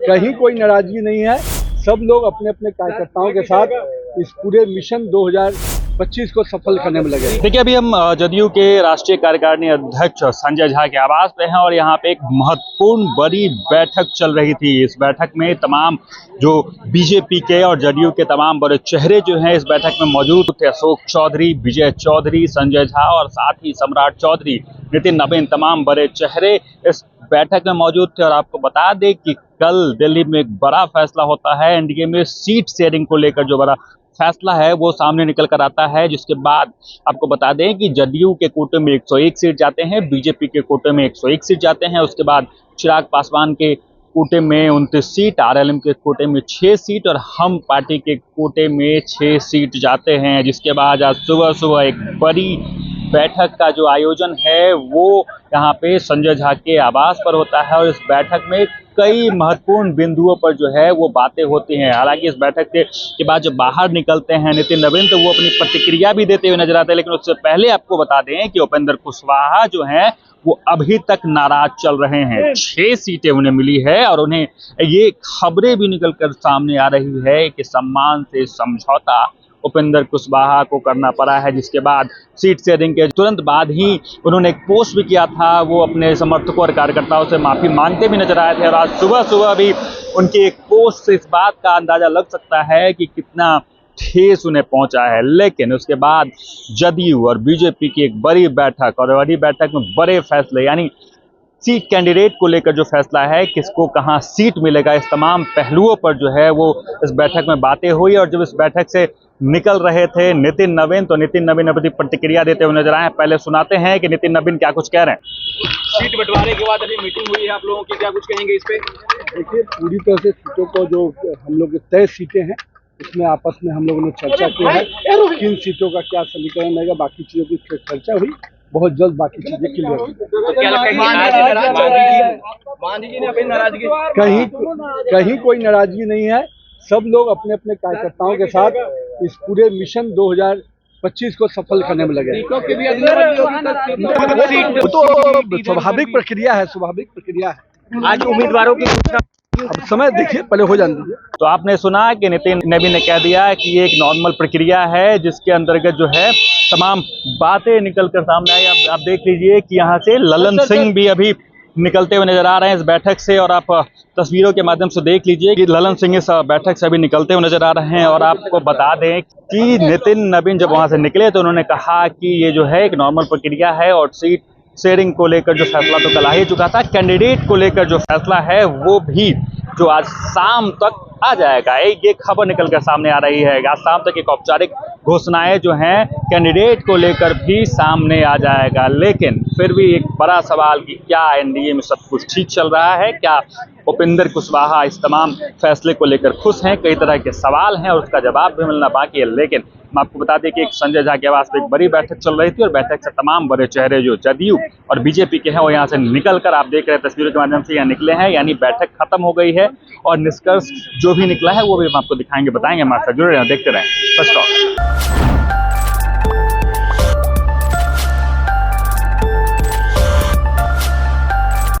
कहीं कोई नाराजगी नहीं है। सब लोग अपने अपने कार्यकर्ताओं के साथ इस पूरे मिशन 2025 को सफल करने में लगे। देखिए, अभी हम जदयू के राष्ट्रीय कार्यकारिणी अध्यक्ष संजय झा के आवास पे हैं और यहाँ पे एक महत्वपूर्ण बड़ी बैठक चल रही थी। इस बैठक में तमाम जो बीजेपी के और जदयू के तमाम बड़े चेहरे जो हैं इस बैठक में मौजूद थे। अशोक चौधरी, विजय चौधरी, संजय झा और साथ ही सम्राट चौधरी, नितिन नवीन, तमाम बड़े चेहरे इस बैठक में मौजूद थे। और आपको बता दें कि कल दिल्ली में एक बड़ा फैसला होता है। एनडीए में सीट शेयरिंग को लेकर जो बड़ा फैसला है वो सामने निकल कर आता है, जिसके बाद आपको बता दें कि जदयू के कोटे में 101 सीट जाते हैं, बीजेपी के कोटे में 101 सीट जाते हैं। उसके बाद चिराग पासवान के कोटे में 29 सीट, आरएलएम के कोटे में 6 सीट और हम पार्टी के कोटे में 6 सीट जाते हैं। जिसके बाद आज सुबह सुबह एक बड़ी बैठक का जो आयोजन है वो यहाँ पे संजय झा के आवास पर होता है और इस बैठक में कई महत्वपूर्ण बिंदुओं पर जो है वो बातें होती हैं। हालांकि इस बैठक के बाद जब बाहर निकलते हैं नितिन नवीन तो वो अपनी प्रतिक्रिया भी देते हुए नजर आते हैं, लेकिन उससे पहले आपको बता दें कि उपेंद्र कुशवाहा जो हैं वो अभी तक नाराज चल रहे हैं। 6 सीटें उन्हें मिली है और उन्हें ये खबरें भी निकल कर सामने आ रही है कि सम्मान से समझौता उपेंद्र कुशवाहा को करना पड़ा है। जिसके बाद सीट शेयरिंग के तुरंत बाद ही उन्होंने एक पोस्ट भी किया था, वो अपने समर्थकों और कार्यकर्ताओं से माफी मांगते भी नजर आए थे। और आज सुबह सुबह भी उनकी एक पोस्ट से इस बात का अंदाजा लग सकता है कि कितना ठेस उन्हें पहुंचा है। लेकिन उसके बाद जदयू और बीजेपी की एक बड़ी बैठक और बड़ी बैठक में बड़े फैसले, यानी सीट कैंडिडेट को लेकर जो फैसला है, किसको कहां सीट मिलेगा, इस तमाम पहलुओं पर जो है वो इस बैठक में बातें हुई। और जब इस बैठक से निकल रहे थे नितिन नवीन तो नितिन नवीन अपनी प्रतिक्रिया देते हुए नजर आए। पहले सुनाते हैं कि नितिन नवीन क्या कुछ कह रहे हैं। सीट बंटवारे के बाद अभी मीटिंग हुई है आप लोगों की, क्या कुछ कहेंगे इस पे? देखिए, पूरी तरह से सीटों को जो हम लोग तय सीटें हैं उसमें आपस में हम लोगों ने चर्चा की है। किन सीटों का क्या समीकरण रहेगा, बाकी चीजों की चर्चा हुई। बहुत जल्द बाकी चीजें क्लियर होंगी। क्या लगता है गांधी जी ने अपनी नाराजगी? कहीं कोई नाराजगी नहीं है। सब लोग अपने अपने कार्यकर्ताओं के साथ इस पूरे मिशन 2025 को सफल करने में लगे। तो स्वाभाविक प्रक्रिया है। आज उम्मीदवारों की अब समय देखिए, पहले हो जाने दीजिए। तो आपने सुना कि नितिन नवीन ने कह दिया कि ये एक नॉर्मल प्रक्रिया है जिसके अंतर्गत जो है तमाम बातें निकल कर सामने आई। आप देख लीजिए कि यहाँ से ललन सिंह भी अभी निकलते हुए नजर आ रहे हैं इस बैठक से और आप तस्वीरों के माध्यम से देख लीजिए कि ललन सिंह इस बैठक से अभी निकलते हुए नजर आ रहे हैं। और आपको बता दें कि नितिन नवीन जब वहां से निकले तो उन्होंने कहा कि ये जो है एक नॉर्मल प्रक्रिया है और सीट शेयरिंग को लेकर जो फैसला तो कल आ ही चुका था, कैंडिडेट को लेकर जो फैसला है वो भी जो आज शाम तक आ जाएगा। ये खबर निकलकर सामने आ रही है। आज शाम तक एक औपचारिक घोषणाएं जो हैं कैंडिडेट को लेकर भी सामने आ जाएगा। लेकिन फिर भी एक बड़ा सवाल कि क्या एनडीए में सब कुछ ठीक चल रहा है, क्या उपेंद्र कुशवाहा इस तमाम फैसले को लेकर खुश हैं, कई तरह के सवाल हैं और उसका जवाब भी मिलना बाकी है। लेकिन मैं आपको बता दें कि एक संजय झा के आवास पे एक बड़ी बैठक चल रही थी और बैठक से तमाम बड़े चेहरे जो जदयू और बीजेपी के हैं वो यहाँ से निकल कर, आप देख रहे हैं तस्वीरों के माध्यम से, यहाँ निकले हैं। यानी बैठक खत्म हो गई है और निष्कर्ष जो भी निकला है वो भी हम आपको दिखाएंगे, बताएंगे। हमारे साथ जुड़े रहें, देखते रहें। First talk.